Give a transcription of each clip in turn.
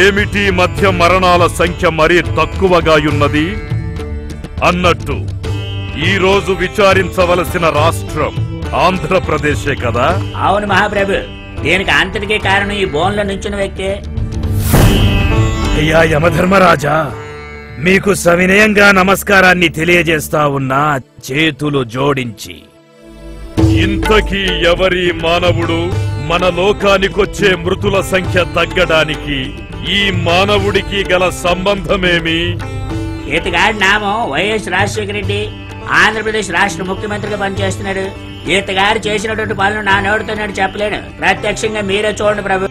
ఏమిటి మధ్య మరణాల సంఖ్య మరీ తక్కువగా ఉన్నది? అన్నట్టు ఈ రోజు విచారించవలసిన రాష్ట్రం ఆంధ్రప్రదేశే కదా? అవును మహాప్రభు, దీనికి అంతటికీ కారణం ఈ బోన్లో నుంచిన వ్యక్తి. అయ్యా యమధర్మరాజా, మీకు సవినయంగా నమస్కారాన్ని తెలియజేస్తా ఉన్నా చేతులు జోడించి. ఇంతకీ ఎవరి మానవుడు? మన లోకానికొచ్చే మృతుల సంఖ్య తగ్గడానికి ఈ మానవుడికి గల సంబంధమేమి? ఈతగాడి నామం వైఎస్ రాజశేఖర రెడ్డి, ఆంధ్రప్రదేశ్ రాష్ట్ర ముఖ్యమంత్రిగా పనిచేస్తున్నాడు. ఈతగారు చేసినటువంటి పనులు నా నోటితో నేను చెప్పలేను, ప్రత్యక్షంగా మీరే చూడండి ప్రభు.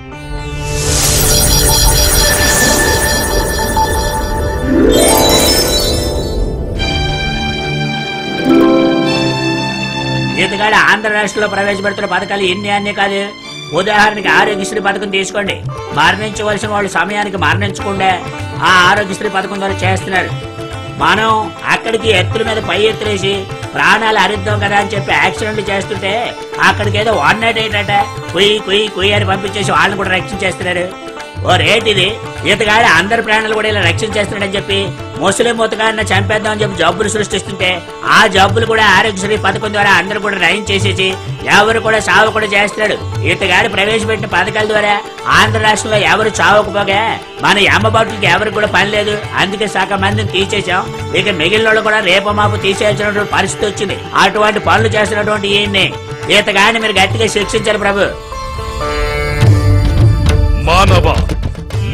ఈతగాడు ఆంధ్ర రాష్ట్రంలో ప్రవేశపెడుతున్న పథకాలు ఎన్ని అన్నీ కాదు. ఉదాహరణకి ఆరోగ్యశ్రీ పథకం తీసుకోండి. మరణించవలసిన వాళ్ళు సమయానికి మరణించకుండా ఆ ఆరోగ్యశ్రీ పథకం ద్వారా చేస్తున్నారు. మనం అక్కడికి ఎత్తుల మీద పై ఎత్తులేసి ప్రాణాలు హరిద్దాం కదా అని చెప్పి యాక్సిడెంట్లు చేస్తుంటే అక్కడికి ఏదో 108 కుయ్యి అని పంపించేసి వాళ్ళని కూడా రక్షించేస్తున్నారు. ఓ రేట్ ఇది. ఈతగాడు అందరి ప్రాణాలు కూడా ఇలా రక్షించేస్తున్నాడని చెప్పి ముసలి మూతగాడిని చంపేద్దాం అని చెప్పి జబ్బులు సృష్టిస్తుంటే ఆ జబ్బులు కూడా ఆరోగ్యశ్రీ పథకం ద్వారా అందరూ కూడా నయం చేసేసి ఎవరు కూడా సాగు కూడా చేస్తున్నాడు. ఈతగాడు ప్రవేశపెట్టిన పథకాల ద్వారా ఆంధ్ర రాష్ట్రంలో ఎవరు చావకపోగా మన అమ్మబాటులకి ఎవరికి కూడా పని లేదు. అందుకే సగం మందిని తీసేసాం. ఇక మిగిలిన వాళ్ళు కూడా రేపు మాపు తీసేయాల్సినటువంటి పరిస్థితి వచ్చింది. అటువంటి పనులు చేస్తున్నటువంటి ఈయన్ని ఈతగాడిని మీరు గట్టిగా శిక్షించారు ప్రభు. మానవ,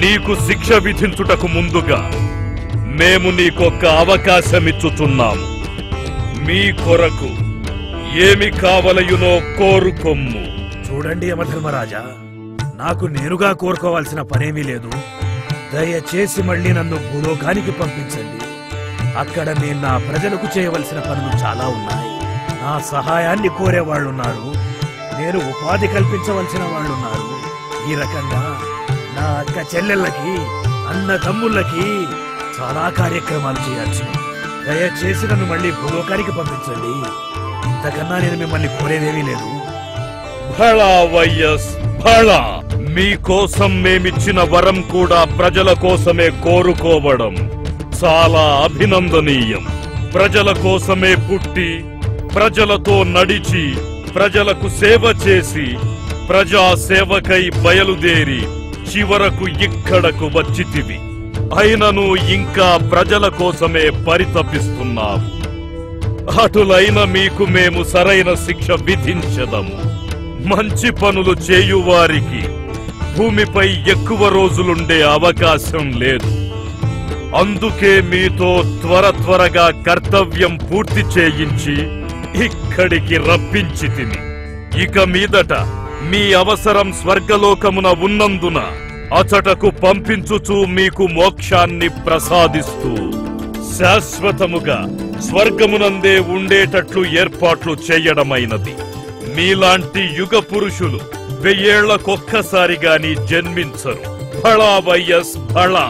నీకు శిక్ష విధించుటకు ముందుగా మేము నీకొక్క అవకాశమిచ్చుచున్నాము. మీ కొరకు ఏమి కావలయునో కోరుకొమ్ము. చూడండి యమధర్మరాజా, నాకు నేరుగా కోరుకోవాల్సిన పనేమీ లేదు. దయచేసి మళ్ళీ నన్ను భూలోకానికి పంపించండి. అక్కడ నేను నా ప్రజలకు చేయవలసిన పనులు చాలా ఉన్నాయి. నా సహాయాన్ని కోరేవాళ్ళున్నారు, నేను ఉపాధి కల్పించవలసిన వాళ్ళున్నారు. ఈ రకంగా నా అక్క చెల్లెళ్ళకి, అన్న తమ్ముళ్ళకి చాలా కార్యక్రమాలు చేయొచ్చు. దయచేసి నన్ను మళ్ళీ భూలోకానికి పంపించండి. ఇంతకన్నా నేను మిమ్మల్ని కోరేదేమీ లేదు. భళా వైఎస్ భళా, మీకోసం మేమిచ్చిన వరం కూడా ప్రజల కోసమే కోరుకోవడం చాలా అభినందనీయం. ప్రజల కోసమే పుట్టి, ప్రజలతో నడిచి, ప్రజలకు సేవ చేసి, ప్రజా సేవకై బయలుదేరి చివరకు ఇక్కడకు వచ్చితివి. అయినను ఇంకా ప్రజల కోసమే పరితపిస్తున్నాము. అటులైన మీకు మేము సరైన శిక్ష విధించదము. మంచి పనులు చేయువారికి భూమిపై ఎక్కువ రోజులుండే అవకాశం లేదు. అందుకే మీతో త్వరగా కర్తవ్యం పూర్తి చేయించి ఇక్కడికి రప్పించితిని. ఇక మీదట మీ అవసరం స్వర్గలోకమున ఉన్నందున అచటకు పంపించుచూ మీకు మోక్షాన్ని ప్రసాదిస్తూ శాశ్వతముగా స్వర్గమునందే ఉండేటట్లు ఏర్పాట్లు చేయడమైనది. మీలాంటి యుగ పురుషులు 1000 ఏళ్లకొక్కసారి గాని జన్మించరు. భళా వైఎస్ భళా.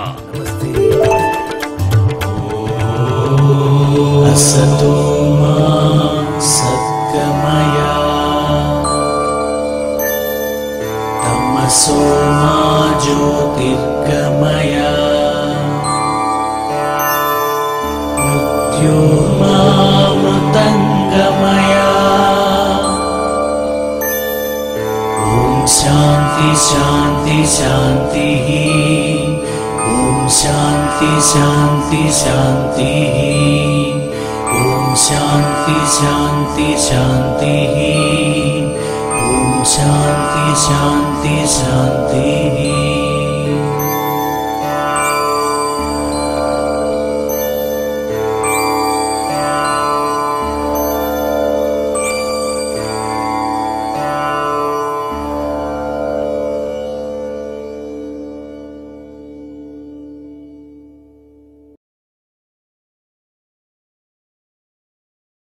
सोमा ज्योतिर्गमया मृत्योर्मामृतंगमया ओम शांति शांति शांति ओम शांति शांति शांति ओम शांति शांति शांति ओम शांति शांति शांति।